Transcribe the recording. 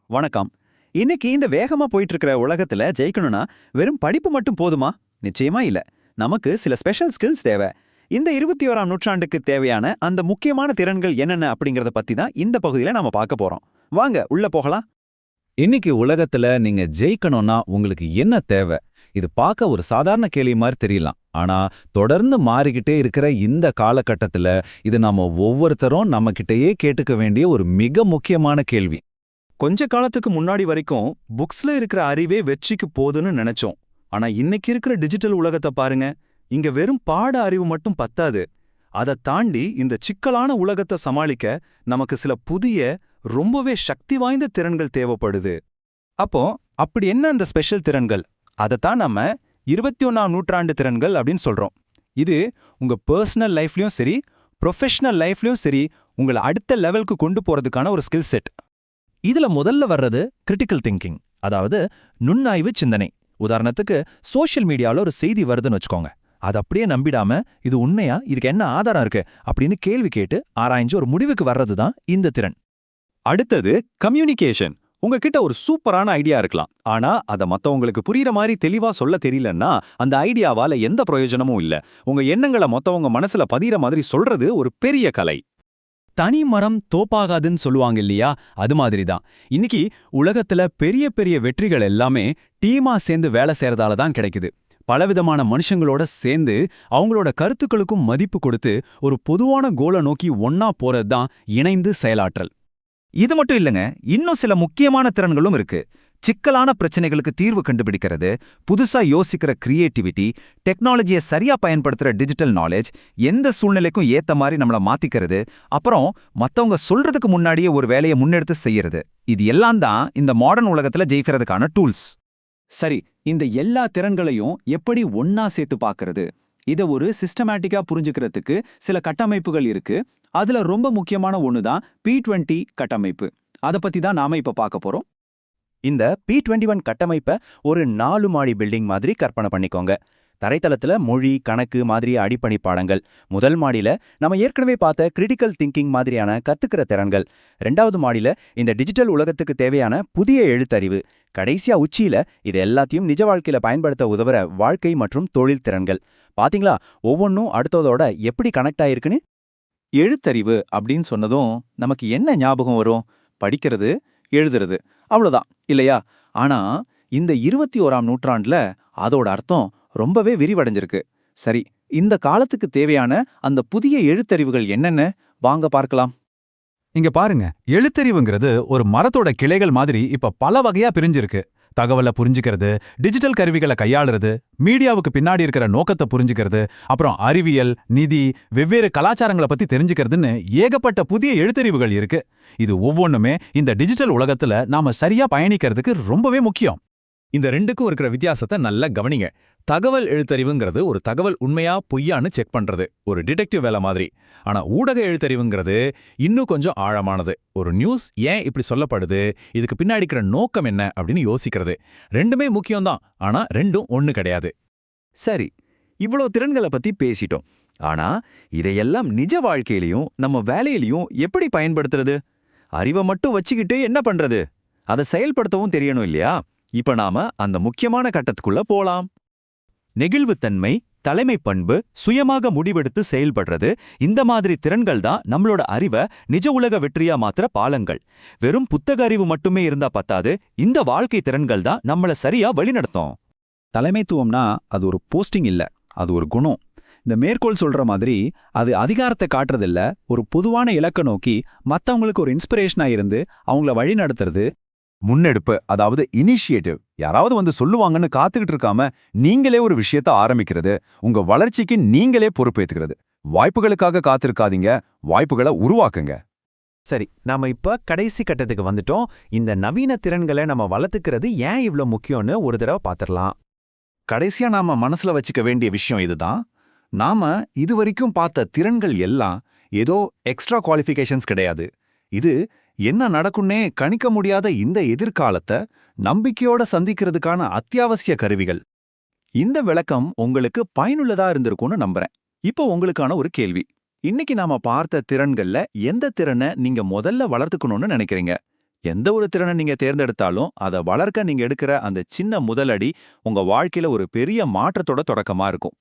வணக்கம். இன்னைக்கு இந்த வேகமா போயிட்டு இருக்கிற உலகத்துல ஜெயிக்கணும்னா வெறும் படிப்பு மட்டும் போதுமா? நிச்சயமா இல்ல. நமக்கு சில ஸ்பெஷல் ஸ்கில்ஸ் தேவை. இந்த 21ஆம் நூற்றாண்டுக்கு தேவையான அந்த முக்கியமான திறன்கள் என்னென்ன அப்படிங்கறத பத்தி தான் இந்த பகுதியில நாம பார்க்க போறோம். வாங்க உள்ள போகலாம். இன்னைக்கு உலகத்துல நீங்க ஜெயிக்கணும்னா உங்களுக்கு என்ன தேவை? இது பார்க்க ஒரு சாதாரண கேள்வி மாதிரி தெரியலாம். ஆனா தொடர்ந்து மாறிக்கிட்டே இருக்கிற இந்த காலகட்டத்துல இது நாம ஒவ்வொருத்தரும் நம்மகிட்டயே கேட்டுக்க வேண்டிய ஒரு மிக முக்கியமான கேள்வி. கொஞ்ச காலத்துக்கு முன்னாடி வரைக்கும் புக்ஸ்ல இருக்கிற அறிவே வெற்றிக்கு போதுன்னு நினைச்சோம். ஆனா இன்னைக்கு இருக்கிற டிஜிட்டல் உலகத்தை பாருங்க. இங்க வெறும் பாட அறிவு மட்டும் பத்தாது. அதை தாண்டி இந்த சிக்கலான உலகத்தை சமாளிக்க நமக்கு சில புதிய, ரொம்பவே சக்தி வாய்ந்த திறன்கள் தேவைப்படுது. அப்போ அப்படி என்ன அந்த ஸ்பெஷல் திறன்கள்? அதைத்தான் நம்ம 21ஆம் நூற்றாண்டு திறன்கள் அப்படின்னு சொல்றோம். இது உங்க பர்சனல் லைஃப்லயும் சரி, ப்ரொஃபஷனல் லைஃப்லயும் சரி, உங்களை அடுத்த லெவலுக்கு கொண்டு போறதுக்கான ஒரு ஸ்கில் செட். இதுல முதல்ல வர்றது கிரிட்டிக்கல் திங்கிங், அதாவது நுண்ணாய்வு சிந்தனை. உதாரணத்துக்கு சோஷியல் மீடியால ஒரு செய்தி வருதுன்னு வச்சுக்கோங்க. அது அப்படியே நம்பிடாம இது உண்மையா, இதுக்கு என்ன ஆதாரம் இருக்கு அப்படின்னு கேள்வி கேட்டு ஆராய்ஞ்சு ஒரு முடிவுக்கு வர்றதுதான் இந்த திறன். அடுத்தது கம்யூனிகேஷன். உங்ககிட்ட ஒரு சூப்பரான ஐடியா இருக்கலாம். ஆனா அதை மத்தவங்களுக்கு புரியுற மாதிரி தெளிவா சொல்ல தெரியலன்னா அந்த ஐடியாவால எந்த பிரயோஜனமும் இல்ல. உங்க எண்ணங்களை மத்தவங்க மனசுல பதிகிற மாதிரி சொல்றது ஒரு பெரிய கலை. தனி மரம் தோப்பாகாதுன்னு சொல்லுவாங்க இல்லையா? அது மாதிரி தான் இன்னைக்கு உலகத்துல பெரிய பெரிய வெற்றிகள் எல்லாமே டீமா சேர்ந்து வேலை செய்யறதால தான் கிடைக்குது. பலவிதமான மனுஷங்களோட சேர்ந்து அவங்களோட கருத்துக்களுக்கும் மதிப்பு கொடுத்து ஒரு பொதுவான கோலை நோக்கி ஒன்னா போறது தான் இணைந்து செயலாற்றல். இது மட்டும் இல்லைங்க, இன்னும் சில முக்கியமான திறன்களும் இருக்கு. சிக்கலான பிரச்சனைகளுக்கு தீர்வு கண்டுபிடிக்கிறது, புதுசா யோசிக்கிற கிரியேட்டிவிட்டி, டெக்னாலஜியை சரியா பயன்படுத்துற டிஜிட்டல் நாலேஜ், எந்த சூழ்நிலைக்கும் ஏத்த மாதிரி நம்மள மாத்திக்கிறது, அப்புறம் மத்தவங்க சொல்றதுக்கு முன்னாடியே ஒரு வேலையை முன்னெடுத்து செய்யறது. இது எல்லாம் தான் இந்த மாடர்ன் உலகத்துல ஜெயிக்கிறதுக்கான டூல்ஸ். சரி, இந்த எல்லா திறன்களையும் எப்படி ஒன்னா சேர்த்து பார்க்கறது? இதை ஒரு சிஸ்டமேட்டிக்கா புரிஞ்சுக்கிறதுக்கு சில கட்டமைப்புகள் இருக்கு. அதுல ரொம்ப முக்கியமான ஒன்று தான் P20 கட்டமைப்பு. அதை பத்தி தான் நாம இப்ப பார்க்க போறோம். இந்த P21 கட்டமைப்பை ஒரு 4 மாடி பில்டிங் மாதிரி கற்பனை பண்ணிக்கோங்க. தரைத்தளத்துல மொழி, கணக்கு மாதிரி அடிப்படை பாடங்கள். முதல் மாடியில நம்ம ஏற்கனவே பார்த்த கிரிட்டிக்கல் திங்கிங் மாதிரியான கத்துக்கிற திறன்கள். 2வது மாடியில இந்த டிஜிட்டல் உலகத்துக்கு தேவையான புதிய எழுத்தறிவு. கடைசியா உச்சியில இது எல்லாத்தையும் நிஜ வாழ்க்கையில பயன்படுத்த உதவுற வாழ்க்கை மற்றும் தொழில் திறன்கள். பாத்தீங்களா, ஒவ்வொன்றும் அடுத்ததோட எப்படி கனெக்ட் ஆயிருக்குன்னு? எழுத்தறிவு அப்படின்னு சொன்னதும் நமக்கு என்ன ஞாபகம் வரும்? படிக்கிறது, எழுதுறது, அவ்வளவுதான் இல்லையா? ஆனா இந்த 21ஆம் நூற்றாண்டுல அதோட அர்த்தம் ரொம்பவே விரிவடைஞ்சிருக்கு. சரி, இந்த காலத்துக்கு தேவையான அந்த புதிய எழுத்தறிவுகள் என்னென்ன? வாங்க பார்க்கலாம். இங்க பாருங்க, எழுத்தறிவுங்கிறது ஒரு மரத்தோட கிளைகள் மாதிரி இப்ப பல வகையா பிரிஞ்சிருக்கு. தகவலை புரிஞ்சுக்கிறது, டிஜிட்டல் கருவிகளை கையாளுறது, மீடியாவுக்கு பின்னாடி இருக்கிற நோக்கத்தை புரிஞ்சுக்கிறது, அப்புறம் அறிவியல், நிதி, வெவ்வேறு கலாச்சாரங்களை பத்தி தெரிஞ்சுக்கிறதுன்னு ஏகப்பட்ட புதிய எழுத்தறிவுகள் இருக்கு. இது ஒவ்வொன்றுமே இந்த டிஜிட்டல் உலகத்துல நாம சரியா பயணிக்கிறதுக்கு ரொம்பவே முக்கியம். இந்த ரெண்டுக்கும் இருக்கிற வித்தியாசத்தை நல்லா கவனிங்க. தகவல் எழுத்தறிவுங்கிறது ஒரு தகவல் உண்மையா பொய்யான்னு செக் பண்றது, ஒரு டிடெக்டிவ் வேலை மாதிரி. ஆனா ஊடக எழுத்தறிவுங்கிறது இன்னும் கொஞ்சம் ஆழமானது. ஒரு நியூஸ் ஏன் இப்படி சொல்லப்படுது, இதுக்கு பின்னாடி இருக்கிற நோக்கம் என்ன அப்படின்னு யோசிக்கிறது. ரெண்டுமே முக்கியம்தான், ஆனா ரெண்டும் ஒண்ணு கிடையாது. சரி, இவ்வளோ திறன்களை பத்தி பேசிட்டோம். ஆனா இதையெல்லாம் நிஜ வாழ்க்கையிலையும் நம்ம வேலையிலையும் எப்படி பயன்படுத்துறது? அறிவை மட்டும் வச்சுக்கிட்டு என்ன பண்றது? அதை செயல்படுத்தவும் தெரியணும் இல்லையா? இப்ப நாம அந்த முக்கியமான கட்டத்துக்குள்ள போலாம். நெகிழ்வுத்தன்மை, தலைமை பண்பு, சுயமாக முடிவெடுத்து செயல்படுறது, இந்த மாதிரி திறன்கள் தான் நம்மளோட அறிவை நிஜ உலக வெற்றியா மாத்திர பாலங்கள். வெறும் புத்தக அறிவு மட்டுமே இருந்தா பத்தாது, இந்த வாழ்க்கை திறன்கள் தான் நம்மள சரியா வழிநடத்தும். தலைமைத்துவம்னா அது ஒரு போஸ்டிங் இல்ல, அது ஒரு குணம். இந்த மேற்கோள் சொல்ற மாதிரி அது அதிகாரத்தை காட்டுறதில்ல, ஒரு பொதுவான இலக்கை நோக்கி மத்தவங்களுக்கு ஒரு இன்ஸ்பிரேஷனா இருந்து அவங்கள வழி நடத்துறது. முன்னெடுப்பு, அதாவது இனிஷியேட்டிவ். யாராவது வந்து சொல்லுவாங்கன்னு காத்துக்கிட்டு இருக்காம நீங்களே ஒரு விஷயத்த ஆரம்பிக்கிறது. உங்க வளர்ச்சிக்கு நீங்களே பொறுப்பேத்துக்கிறது. வாய்ப்புகளுக்காக காத்திருக்காதீங்க, வாய்ப்புகளை உருவாக்குங்க. சரி, நாம இப்ப கடைசி கட்டத்துக்கு வந்துட்டோம். இந்த நவீன திறன்களை நம்ம வளர்த்துக்கிறது ஏன் இவ்ளோ முக்கியம்னு ஒரு தடவை பார்த்துடலாம். கடைசியா நாம மனசுல வச்சுக்க வேண்டிய விஷயம் இதுதான். நாம இதுவரைக்கும் பார்த்த திறன்கள் எல்லாம் ஏதோ எக்ஸ்ட்ரா குவாலிஃபிகேஷன்ஸ் கிடையாது. இது என்ன நடக்கும்னே கணிக்க முடியாத இந்த எதிர்காலத்தை நம்பிக்கையோட சந்திக்கிறதுக்கான அத்தியாவசிய கருவிகள். இந்த விளக்கம் உங்களுக்கு பயனுள்ளதா இருந்திருக்கும்னு நம்புறேன். இப்போ உங்களுக்கான ஒரு கேள்வி. இன்னைக்கு நாம பார்த்த திறன்கள்ல எந்த திறனை நீங்க முதல்ல வளர்த்துக்கணும்னு நினைக்கிறீங்க? எந்த ஒரு திறனை நீங்க தேர்ந்தெடுத்தாலும் அதை வளர்க்க நீங்க எடுக்கிற அந்த சின்ன முதலடி உங்க வாழ்க்கையில ஒரு பெரிய மாற்றத்தோட தொடக்கமா இருக்கும்.